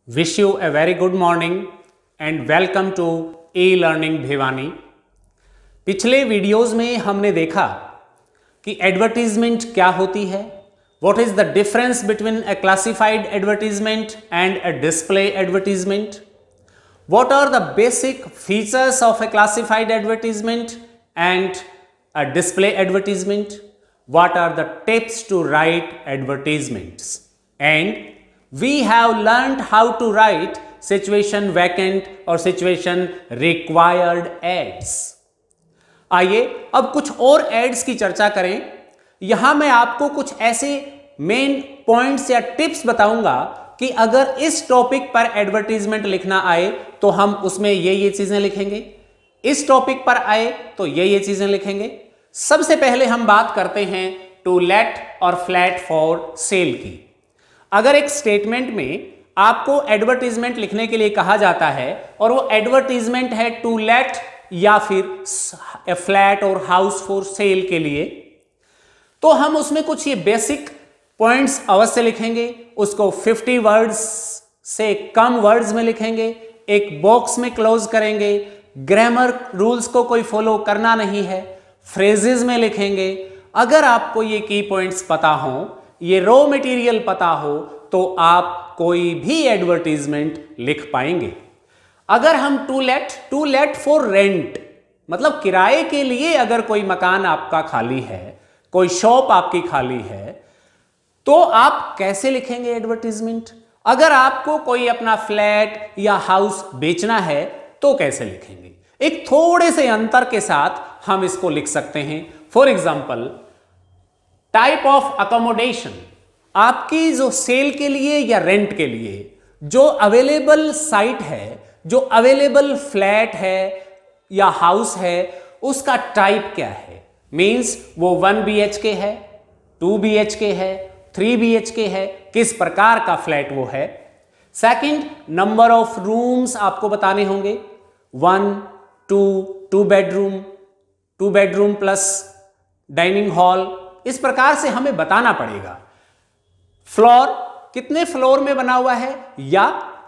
Wish you a very good morning and welcome to e-learning Bhiwani. पिछले videos में हमने देखा कि एडवर्टीजमेंट क्या होती है, what is the difference between a classified advertisement and a display advertisement, what are the basic features of a classified advertisement and a display advertisement, what are the tips to write advertisements, and we have learned how to write situation vacant और situation required ads। आइए अब कुछ और ads की चर्चा करें। यहां मैं आपको कुछ ऐसे मेन पॉइंट्स या टिप्स बताऊंगा कि अगर इस टॉपिक पर एडवर्टीजमेंट लिखना आए तो हम उसमें ये चीजें लिखेंगे, इस टॉपिक पर आए तो ये चीजें लिखेंगे। सबसे पहले हम बात करते हैं टू लेट और फ्लैट फॉर सेल की। अगर एक स्टेटमेंट में आपको एडवर्टीजमेंट लिखने के लिए कहा जाता है और वो एडवर्टीजमेंट है टू लेट या फिर फ्लैट और हाउस फॉर सेल के लिए, तो हम उसमें कुछ ये बेसिक पॉइंट्स अवश्य लिखेंगे। उसको 50 वर्ड्स से कम वर्ड्स में लिखेंगे, एक बॉक्स में क्लोज करेंगे, ग्रामर रूल्स को कोई फॉलो करना नहीं है, फ्रेजेस में लिखेंगे। अगर आपको ये की पॉइंट्स पता हो, ये रॉ मटेरियल पता हो, तो आप कोई भी एडवर्टीजमेंट लिख पाएंगे। अगर हम टू लेट फॉर रेंट मतलब किराए के लिए अगर कोई मकान आपका खाली है, कोई शॉप आपकी खाली है, तो आप कैसे लिखेंगे एडवर्टीजमेंट? अगर आपको कोई अपना फ्लैट या हाउस बेचना है तो कैसे लिखेंगे? एक थोड़े से अंतर के साथ हम इसको लिख सकते हैं। For example, type of accommodation, आपकी जो सेल के लिए या रेंट के लिए जो अवेलेबल साइट है, जो अवेलेबल फ्लैट है या हाउस है, उसका टाइप क्या है। मींस वो 1 BHK है, 2 BHK है, 3 BHK है, किस प्रकार का फ्लैट वो है। सेकंड, नंबर ऑफ रूम्स आपको बताने होंगे, 1, 2 बेडरूम प्लस डाइनिंग हॉल, इस प्रकार से हमें बताना पड़ेगा। फ्लोर, कितने फ्लोर में बना हुआ है या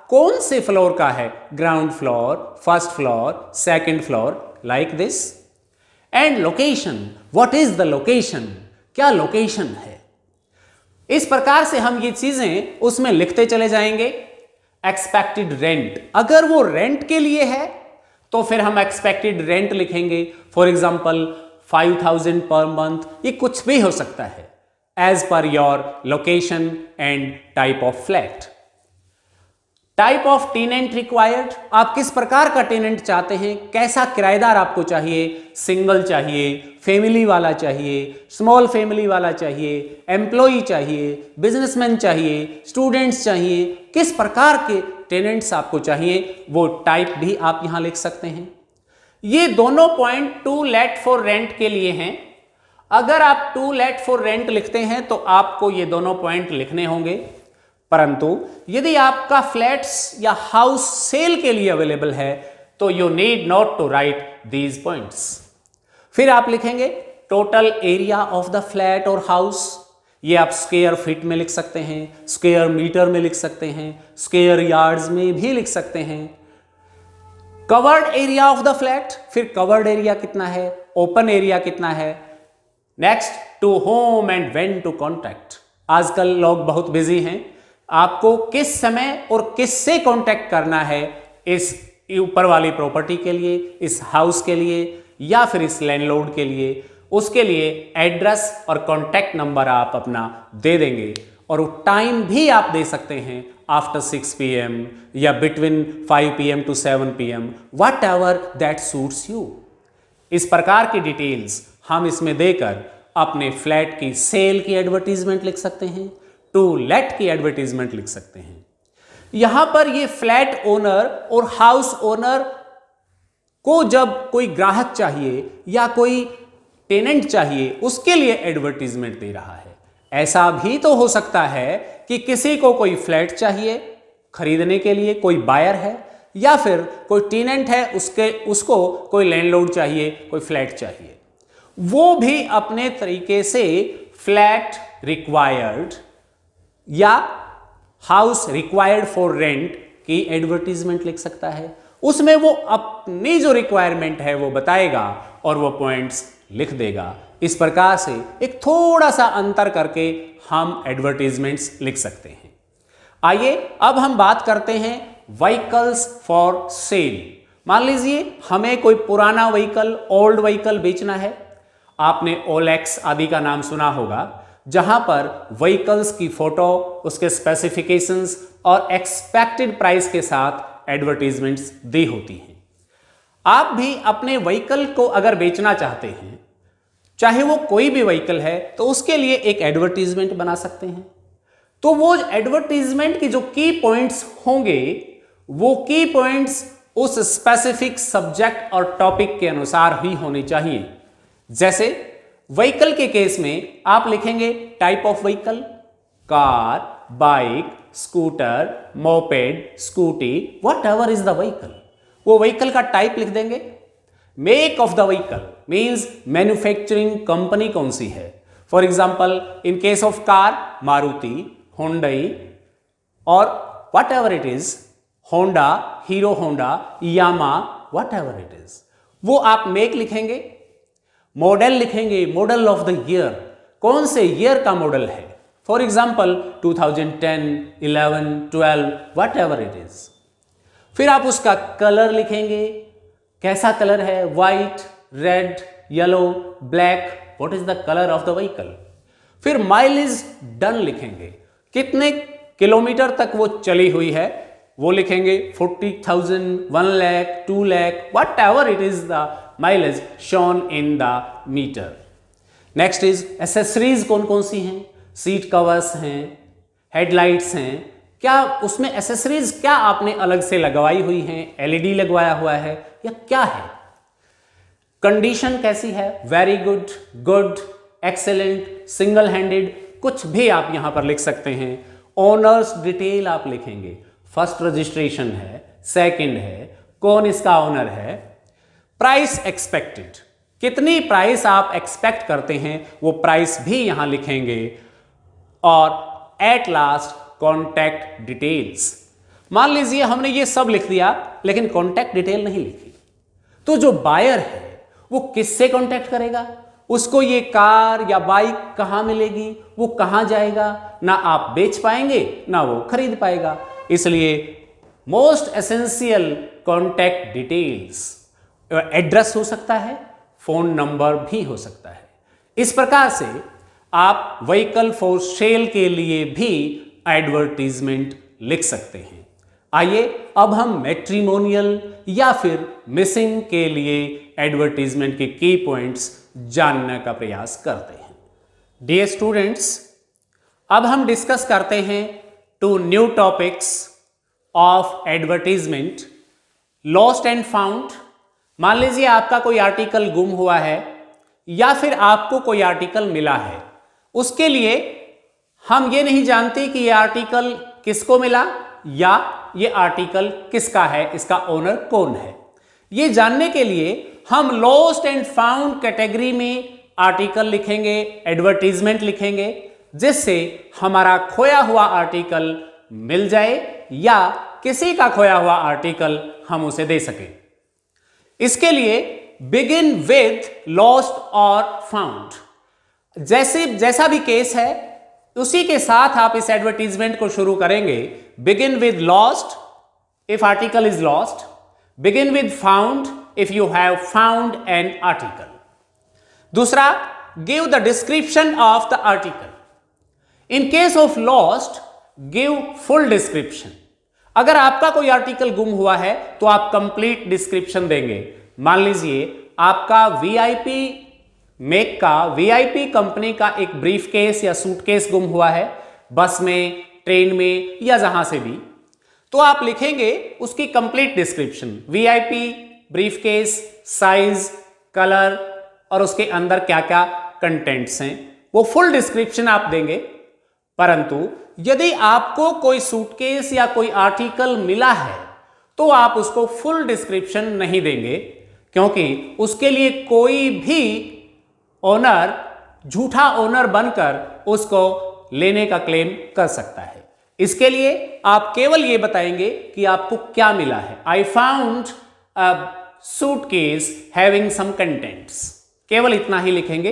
कौन से फ्लोर का है, ground floor, first floor, second floor, like this. And location, what is the location, क्या लोकेशन है। इस प्रकार से हम ये चीजें उसमें लिखते चले जाएंगे। एक्सपेक्टेड रेंट, अगर वो रेंट के लिए है तो फिर हम एक्सपेक्टेड रेंट लिखेंगे। फॉर एग्जाम्पल 5000 पर मंथ, ये कुछ भी हो सकता है, as per your location and type of flat. Type of tenant required, आप किस प्रकार का टेनेंट चाहते हैं, कैसा किराएदार आपको चाहिए, सिंगल चाहिए, फैमिली वाला चाहिए, स्मॉल फैमिली वाला चाहिए, एम्प्लॉई चाहिए, बिजनेसमैन चाहिए, स्टूडेंट्स चाहिए, किस प्रकार के टेनेंट्स आपको चाहिए, वो टाइप भी आप यहां लिख सकते हैं। ये दोनों point to let for rent के लिए हैं। अगर आप टू लेट फॉर रेंट लिखते हैं तो आपको ये दोनों पॉइंट लिखने होंगे, परंतु यदि आपका फ्लैट्स या हाउस सेल के लिए अवेलेबल है तो you need not to write these points. फिर आप लिखेंगे total area of the flat और हाउस, ये आप स्क्वायर फीट में लिख सकते हैं, स्क्वायर मीटर में लिख सकते हैं, स्क्वायर यार्ड्स में भी लिख सकते हैं। Covered area of the flat, फिर कवर्ड एरिया कितना है, ओपन एरिया कितना है। Next, to whom and when to contact, आजकल लोग बहुत बिजी हैं, आपको किस समय और किससे कॉन्टैक्ट करना है, इस ऊपर वाली प्रॉपर्टी के लिए, इस हाउस के लिए या फिर इस लैंडलॉर्ड के लिए, उसके लिए एड्रेस और कॉन्टैक्ट नंबर आप अपना दे देंगे। और टाइम भी आप दे सकते हैं, आफ्टर 6 PM या between 5 PM to 7 PM, what ever that suits you. इस प्रकार की डिटेल्स हम इसमें देकर अपने फ्लैट की सेल की एडवर्टीजमेंट लिख सकते हैं, टू लेट की एडवर्टीजमेंट लिख सकते हैं। यहां पर ये फ्लैट ओनर और हाउस ओनर को जब कोई ग्राहक चाहिए या कोई टेनेंट चाहिए, उसके लिए एडवर्टीजमेंट दे रहा है। ऐसा भी तो हो सकता है कि किसी को कोई फ्लैट चाहिए खरीदने के लिए, कोई बायर है, या फिर कोई टेनेंट है, उसको कोई लैंडलॉर्ड चाहिए, कोई फ्लैट चाहिए, वो भी अपने तरीके से फ्लैट रिक्वायर्ड या हाउस रिक्वायर्ड फॉर रेंट की एडवर्टीजमेंट लिख सकता है। उसमें वो अपनी जो रिक्वायरमेंट है वो बताएगा और वो पॉइंट्स लिख देगा। इस प्रकार से एक थोड़ा सा अंतर करके हम एडवर्टीजमेंट्स लिख सकते हैं। आइए अब हम बात करते हैं व्हीकल्स फॉर सेल। मान लीजिए हमें कोई पुराना व्हीकल, ओल्ड व्हीकल बेचना है। आपने ओलेक्स आदि का नाम सुना होगा, जहां पर व्हीकल्स की फोटो, उसके स्पेसिफिकेशंस और एक्सपेक्टेड प्राइस के साथ एडवर्टीजमेंट्स दी होती हैं। आप भी अपने व्हीकल को अगर बेचना चाहते हैं, चाहे वो कोई भी व्हीकल है, तो उसके लिए एक एडवर्टीजमेंट बना सकते हैं। तो वो एडवर्टीजमेंट की जो की पॉइंट्स होंगे, वो की पॉइंट्स उस स्पेसिफिक सब्जेक्ट और टॉपिक के अनुसार ही होने चाहिए। जैसे व्हीकल के केस में आप लिखेंगे type of vehicle, car, bike, scooter, moped, scooty, whatever is the vehicle. वो व्हीकल का टाइप लिख देंगे। Make of the vehicle means manufacturing company कौन सी है। For example in case of car, Maruti, Hyundai और whatever it is, Honda, Hero Honda, Yamaha, whatever it is, वो आप मेक लिखेंगे। मॉडल लिखेंगे, मॉडल ऑफ द ईयर, कौन से ईयर का मॉडल है। For example 2010, 11, 12, what ever it is. फिर आप उसका कलर लिखेंगे, कैसा कलर है, white, red, yellow, black, what is the colour of the vehicle. फिर माइलेज डन लिखेंगे, कितने किलोमीटर तक वो चली हुई है वो लिखेंगे, 40,000, 1 lakh, 2 lakh, whatever it is the mileage shown in the meter. Next is accessories कौन कौन सी हैं, सीट कवर्स हैं, हेडलाइट्स हैं, क्या उसमें एसेसरीज क्या आपने अलग से लगवाई हुई हैं, एलईडी लगवाया हुआ है या क्या है। कंडीशन कैसी है, very good, good, excellent, single handed, कुछ भी आप यहां पर लिख सकते हैं। ओनर्स डिटेल आप लिखेंगे, फर्स्ट रजिस्ट्रेशन है, सेकंड है, कौन इसका ओनर है। प्राइस एक्सपेक्टेड, कितनी प्राइस आप एक्सपेक्ट करते हैं वो प्राइस भी यहां लिखेंगे। और एट लास्ट कॉन्टैक्ट डिटेल्स। मान लीजिए हमने ये सब लिख दिया लेकिन कॉन्टैक्ट डिटेल नहीं लिखी, तो जो बायर है वो किससे कॉन्टैक्ट करेगा, उसको ये कार या बाइक कहां मिलेगी, वो कहां जाएगा, ना आप बेच पाएंगे ना वो खरीद पाएगा। इसलिए most essential contact details, address हो सकता है, फोन नंबर भी हो सकता है। इस प्रकार से आप व्हीकल फॉर सेल के लिए भी एडवर्टीजमेंट लिख सकते हैं। आइए अब हम मैट्रिमोनियल या फिर मिसिंग के लिए एडवर्टीजमेंट के की पॉइंट्स जानने का प्रयास करते हैं। डियर स्टूडेंट्स, अब हम डिस्कस करते हैं 2 new topics of advertisement, lost and found. मान लीजिए आपका कोई आर्टिकल गुम हुआ है या फिर आपको कोई आर्टिकल मिला है, उसके लिए हम ये नहीं जानते कि ये आर्टिकल किसको मिला या ये आर्टिकल किसका है, इसका ओनर कौन है। ये जानने के लिए हम लॉस्ट एंड फाउंड कैटेगरी में आर्टिकल लिखेंगे, एडवर्टीजमेंट लिखेंगे, जिससे हमारा खोया हुआ आर्टिकल मिल जाए या किसी का खोया हुआ आर्टिकल हम उसे दे सकें। इसके लिए बिगिन विथ लॉस्ट और फाउंड, जैसा भी केस है उसी के साथ आप इस एडवर्टीजमेंट को शुरू करेंगे। Begin with lost if article is lost, begin with found if you have found an article. दूसरा, give the description of the article. In case of lost give full description. अगर आपका कोई आर्टिकल गुम हुआ है तो आप कंप्लीट डिस्क्रिप्शन देंगे। मान लीजिए आपका वीआईपी मेक का, वीआईपी कंपनी का एक ब्रीफ केस या सूटकेस गुम हुआ है, बस में, ट्रेन में या जहां से भी, तो आप लिखेंगे उसकी complete description, VIP brief case, size, colour और उसके अंदर क्या क्या कंटेंट्स हैं, वो फुल डिस्क्रिप्शन आप देंगे। परंतु यदि आपको कोई सूटकेस या कोई आर्टिकल मिला है तो आप उसको फुल डिस्क्रिप्शन नहीं देंगे, क्योंकि उसके लिए कोई भी ओनर झूठा ओनर बनकर उसको लेने का क्लेम कर सकता है। इसके लिए आप केवल ये बताएंगे कि आपको क्या मिला है। I found a suitcase having some contents, केवल इतना ही लिखेंगे।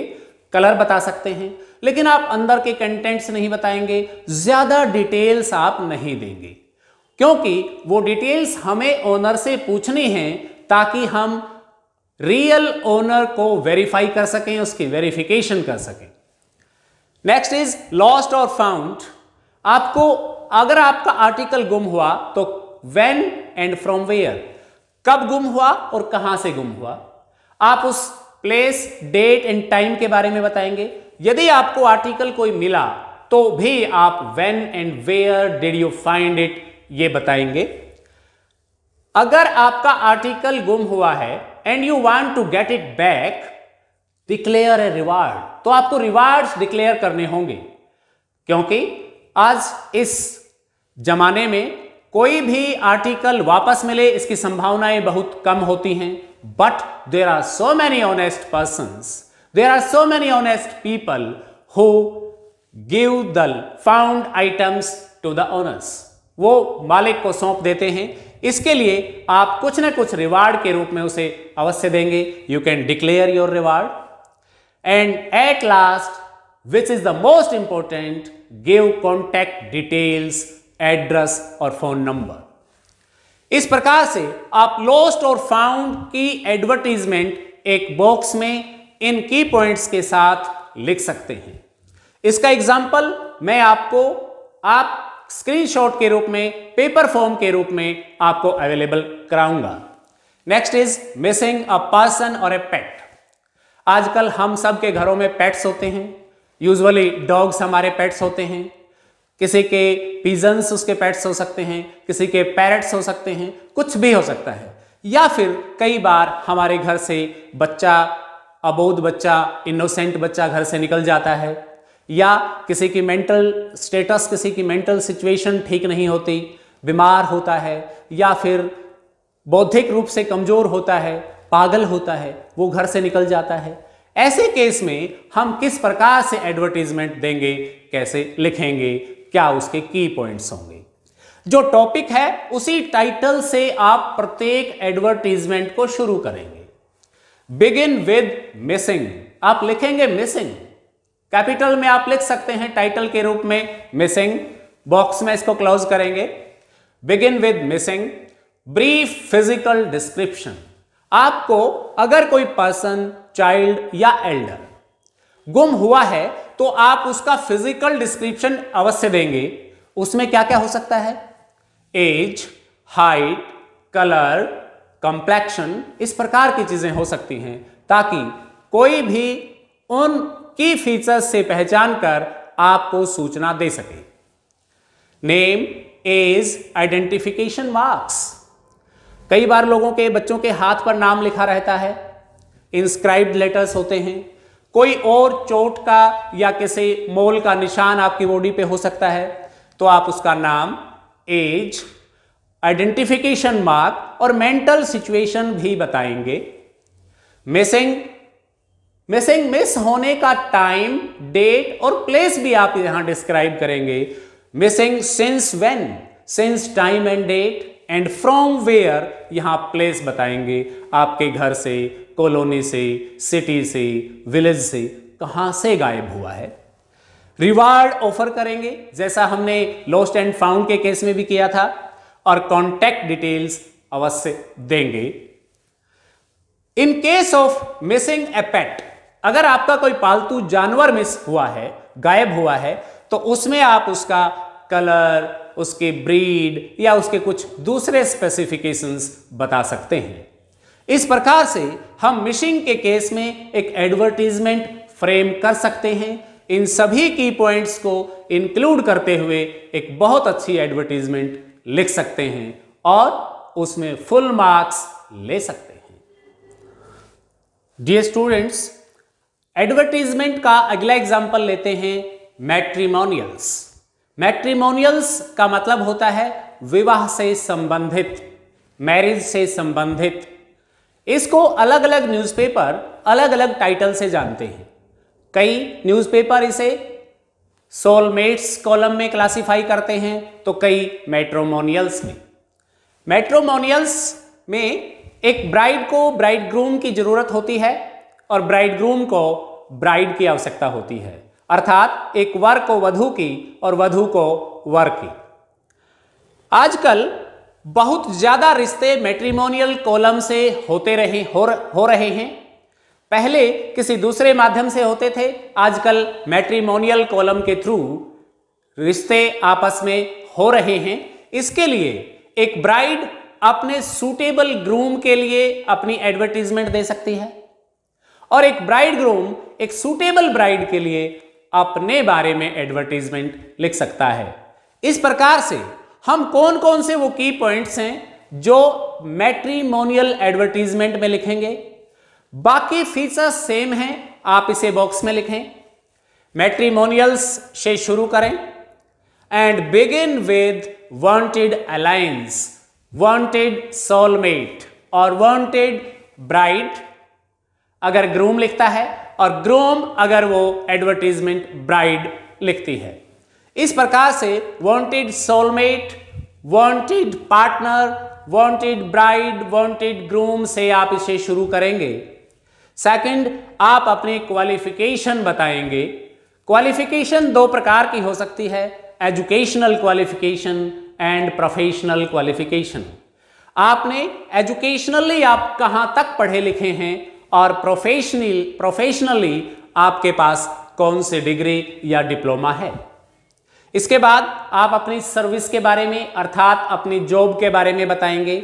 कलर बता सकते हैं, लेकिन आप अंदर के कंटेंट्स नहीं बताएंगे, ज्यादा डिटेल्स आप नहीं देंगे, क्योंकि वो डिटेल्स हमें ओनर से पूछनी है ताकि हम रियल ओनर को वेरीफाई कर सकें, उसकी वेरिफिकेशन कर सकें। नेक्स्ट इज लॉस्ट और फाउंड। आपको अगर आपका आर्टिकल गुम हुआ तो व्हेन एंड फ्रॉम वेयर, कब गुम हुआ और कहां से गुम हुआ, आप उस प्लेस, डेट एंड टाइम के बारे में बताएंगे। यदि आपको आर्टिकल कोई मिला तो भी आप when and where did you find it ये बताएंगे। अगर आपका आर्टिकल गुम हुआ है and you want to get it back, declare a reward, तो आपको रिवार्ड्स डिक्लेयर करने होंगे, क्योंकि आज इस जमाने में कोई भी आर्टिकल वापस मिले इसकी संभावनाएं बहुत कम होती हैं। But there are so many honest persons, there are so many honest people who give the found items to the owners, वो मालिक को सौंप देते हैं। इसके लिए आप कुछ ना कुछ रिवार्ड के रूप में उसे अवश्य देंगे। You can declare your reward. And at last, which is the most important, give contact details, address और फोन नंबर। इस प्रकार से आप लॉस्ट और फाउंड की एडवर्टीजमेंट एक बॉक्स में इन की पॉइंट्स के साथ लिख सकते हैं। इसका एग्जाम्पल मैं आपको आप स्क्रीनशॉट के रूप में, पेपर फॉर्म के रूप में आपको अवेलेबल कराऊंगा। Next is missing a person और ए पेट। आजकल हम सब के घरों में पेट्स होते हैं, यूजुअली डॉग्स हमारे पेट्स होते हैं, किसी के पिजन्स उसके पेट्स हो सकते हैं, किसी के पैरट्स हो सकते हैं, कुछ भी हो सकता है। या फिर कई बार हमारे घर से बच्चा, अबोध बच्चा, इनोसेंट बच्चा घर से निकल जाता है, या किसी की मेंटल स्टेटस, किसी की मेंटल सिचुएशन ठीक नहीं होती, बीमार होता है, या फिर बौद्धिक रूप से कमजोर होता है, पागल होता है, वो घर से निकल जाता है। ऐसे केस में हम किस प्रकार से एडवर्टीजमेंट देंगे, कैसे लिखेंगे, क्या उसके की पॉइंट्स होंगे। जो टॉपिक है उसी टाइटल से आप प्रत्येक एडवर्टीजमेंट को शुरू करेंगे। बिगिन विद मिसिंग, आप लिखेंगे मिसिंग, कैपिटल में आप लिख सकते हैं टाइटल के रूप में मिसिंग, बॉक्स में इसको क्लोज करेंगे। Begin with missing, brief physical description. आपको अगर कोई पर्सन, चाइल्ड या एल्डर गुम हुआ है तो आप उसका फिजिकल डिस्क्रिप्शन अवश्य देंगे। उसमें क्या क्या हो सकता है, एज, हाइट, कलर, कंप्लेक्शन, इस प्रकार की चीजें हो सकती हैं, ताकि कोई भी उन की फीचर्स से पहचान कर आपको सूचना दे सके। Name, age, identification marks. कई बार लोगों के, बच्चों के हाथ पर नाम लिखा रहता है, इंस्क्राइब्ड लेटर्स होते हैं। कोई और चोट का या किसी मोल का निशान आपकी बॉडी पे हो सकता है, तो आप उसका नाम, एज, आइडेंटिफिकेशन मार्क और मेंटल सिचुएशन भी बताएंगे। मिस होने का टाइम, डेट और प्लेस भी आप यहां डिस्क्राइब करेंगे। Missing since when, since time and date, and from where, यहां प्लेस बताएंगे, आपके घर से, कॉलोनी से, सिटी से, विलेज से कहां से गायब हुआ है। रिवार्ड ऑफर करेंगे, जैसा हमने लॉस्ट एंड फाउंड के केस में भी किया था, और कॉन्टैक्ट डिटेल्स अवश्य देंगे। इन केस ऑफ मिसिंग ए पेट, अगर आपका कोई पालतू जानवर मिस हुआ है, गायब हुआ है, तो उसमें आप उसका कलर, उसकी ब्रीड या उसके कुछ दूसरे स्पेसिफिकेशंस बता सकते हैं। इस प्रकार से हम मिसिंग के केस में एक एडवर्टीजमेंट फ्रेम कर सकते हैं। इन सभी की पॉइंट्स को इंक्लूड करते हुए एक बहुत अच्छी एडवर्टीजमेंट लिख सकते हैं और उसमें फुल मार्क्स ले सकते हैं। डियर स्टूडेंट्स, एडवर्टीजमेंट का अगला एग्जांपल लेते हैं, मैट्रिमोनियल्स। मैट्रिमोनियल्स का मतलब होता है विवाह से संबंधित, मैरिज से संबंधित। इसको अलग अलग न्यूज़पेपर अलग अलग टाइटल से जानते हैं। कई न्यूज़पेपर इसे सोलमेट्स कॉलम में क्लासिफाई करते हैं तो कई मैट्रिमोनियल्स में। मैट्रिमोनियल्स में एक ब्राइड को ब्राइड ग्रूम की जरूरत होती है और ब्राइड ग्रूम को ब्राइड की आवश्यकता होती है, अर्थात एक वर को वधू की और वधू को वर की। आजकल बहुत ज्यादा रिश्ते मैट्रिमोनियल कॉलम से हो रहे हैं। पहले किसी दूसरे माध्यम से होते थे, आजकल मैट्रिमोनियल कॉलम के थ्रू रिश्ते आपस में हो रहे हैं। इसके लिए एक ब्राइड अपने सूटेबल ग्रूम के लिए अपनी एडवर्टीजमेंट दे सकती है और एक ब्राइड ग्रूम एक सूटेबल ब्राइड के लिए अपने बारे में एडवर्टीजमेंट लिख सकता है। इस प्रकार से हम कौन कौन से वो की पॉइंट्स हैं जो मैट्रिमोनियल एडवर्टीजमेंट में लिखेंगे, बाकी फीचर्स सेम हैं, आप इसे बॉक्स में लिखें। मैट्रिमोनियल्स से शुरू करें and begin with wanted alliance, wanted soulmate और वांटेड ब्राइड अगर ग्रूम लिखता है और ग्रूम अगर वो एडवर्टीजमेंट ब्राइड लिखती है। इस प्रकार से wanted soulmate, wanted partner, wanted bride, wanted groom से आप इसे शुरू करेंगे। सेकंड, आप अपनी क्वालिफिकेशन बताएंगे। क्वालिफिकेशन दो प्रकार की हो सकती है, educational qualification and professional qualification. आपने एजुकेशनली आप कहां तक पढ़े लिखे हैं और प्रोफेशनली आपके पास कौन सी डिग्री या डिप्लोमा है। इसके बाद आप अपनी सर्विस के बारे में अर्थात अपनी जॉब के बारे में बताएंगे।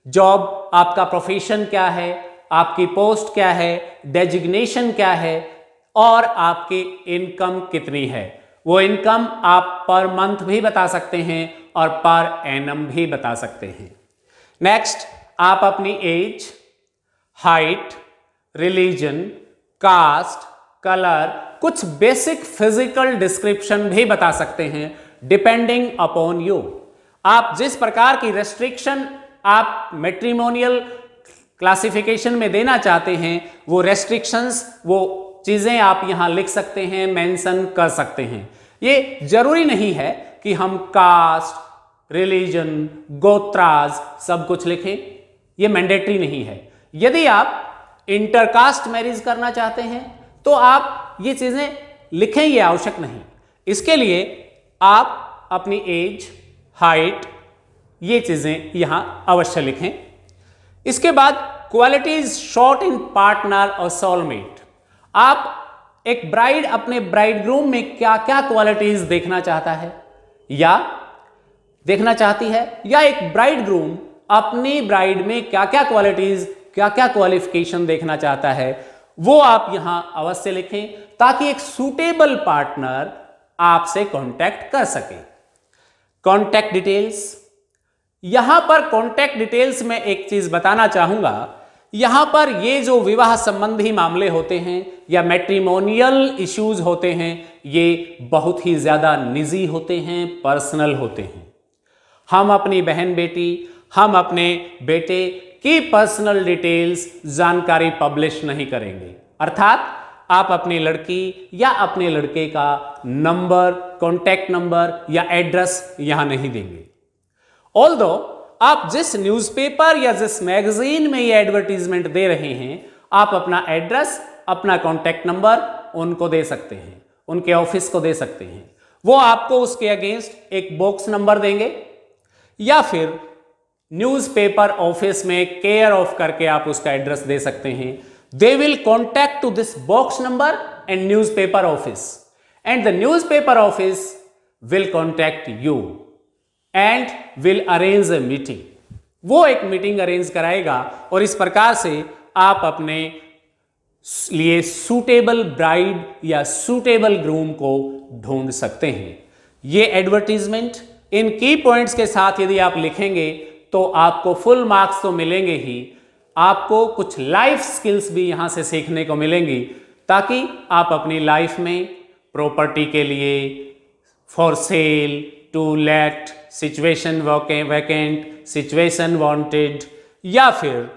जॉब, आपका प्रोफेशन क्या है, आपकी पोस्ट क्या है, डेजिग्नेशन क्या है और आपकी इनकम कितनी है। वो इनकम आप पर मंथ भी बता सकते हैं और पर एनम भी बता सकते हैं। नेक्स्ट, आप अपनी age, height, religion, caste, colour, कुछ बेसिक फिजिकल डिस्क्रिप्शन भी बता सकते हैं डिपेंडिंग अपॉन यू। आप जिस प्रकार की रेस्ट्रिक्शन आप मैट्रिमोनियल क्लासिफिकेशन में देना चाहते हैं वो रेस्ट्रिक्शंस, वो चीजें आप यहां लिख सकते हैं, मेंशन कर सकते हैं। ये जरूरी नहीं है कि हम कास्ट, रिलीजन, गोत्राज सब कुछ लिखें, ये मैंडेटरी नहीं है। यदि आप इंटरकास्ट मैरिज करना चाहते हैं तो आप ये चीजें लिखें, ये आवश्यक नहीं। इसके लिए आप अपनी एज, हाइट, ये चीजें यहां अवश्य लिखें। इसके बाद क्वालिटीज शॉर्ट इन पार्टनर और सोलमेट। आप एक ब्राइड अपने ब्राइड ग्रूम में क्या क्या क्वालिटीज देखना चाहता है या देखना चाहती है, या एक ब्राइड ग्रूम अपनी ब्राइड में क्या क्या क्वालिटीज, क्या क्या क्वालिफिकेशन देखना चाहता है, वो आप यहां अवश्य लिखें ताकि एक सूटेबल पार्टनर आपसे कांटेक्ट कर सके। कांटेक्ट डिटेल्स, यहां पर कांटेक्ट डिटेल्स में एक चीज बताना चाहूंगा, यहां पर ये जो विवाह संबंधी मामले होते हैं या मैट्रिमोनियल इश्यूज होते हैं, ये बहुत ही ज्यादा निजी होते हैं, पर्सनल होते हैं। हम अपनी बहन बेटी, हम अपने बेटे की पर्सनल डिटेल्स जानकारी पब्लिश नहीं करेंगे, अर्थात आप अपनी लड़की या अपने लड़के का नंबर, कॉन्टैक्ट नंबर या एड्रेस यहां नहीं देंगे। ऑल्दो आप जिस न्यूज़पेपर या जिस मैगजीन में ये एडवर्टीजमेंट दे रहे हैं, आप अपना एड्रेस, अपना कॉन्टैक्ट नंबर उनको दे सकते हैं, उनके ऑफिस को दे सकते हैं। वो आपको उसके अगेंस्ट एक बॉक्स नंबर देंगे या फिर न्यूज़पेपर ऑफिस में केयर ऑफ करके आप उसका एड्रेस दे सकते हैं। They will contact to this box number and newspaper office and the newspaper office will contact you and will arrange a meeting. वो एक मीटिंग अरेंज कराएगा और इस प्रकार से आप अपने लिए सूटेबल ब्राइड या सूटेबल ग्रूम को ढूंढ सकते हैं। ये एडवर्टीजमेंट इन की पॉइंट्स के साथ यदि आप लिखेंगे तो आपको फुल मार्क्स तो मिलेंगे ही, आपको कुछ लाइफ स्किल्स भी यहां से सीखने को मिलेंगी ताकि आप अपनी लाइफ में प्रॉपर्टी के लिए, for sale, to let, situation vacant, situation wanted या फिर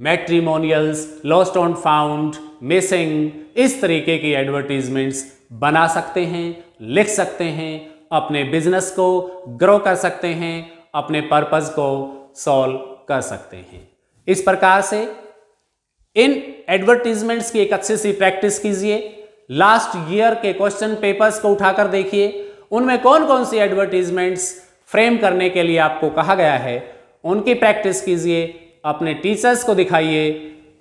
matrimonials, lost on found, missing, इस तरीके की एडवर्टीजमेंट्स बना सकते हैं, लिख सकते हैं, अपने बिजनेस को ग्रो कर सकते हैं, अपने पर्पस को सॉल्व कर सकते हैं। इस प्रकार से इन एडवर्टीजमेंट्स की एक अच्छी सी प्रैक्टिस कीजिए। लास्ट ईयर के क्वेश्चन पेपर्स को उठाकर देखिए, उनमें कौन कौन सी एडवर्टीजमेंट्स फ्रेम करने के लिए आपको कहा गया है, उनकी प्रैक्टिस कीजिए, अपने टीचर्स को दिखाइए।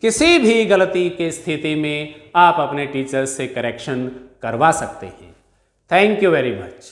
किसी भी गलती की स्थिति में आप अपने टीचर्स से करेक्शन करवा सकते हैं। Thank you very much.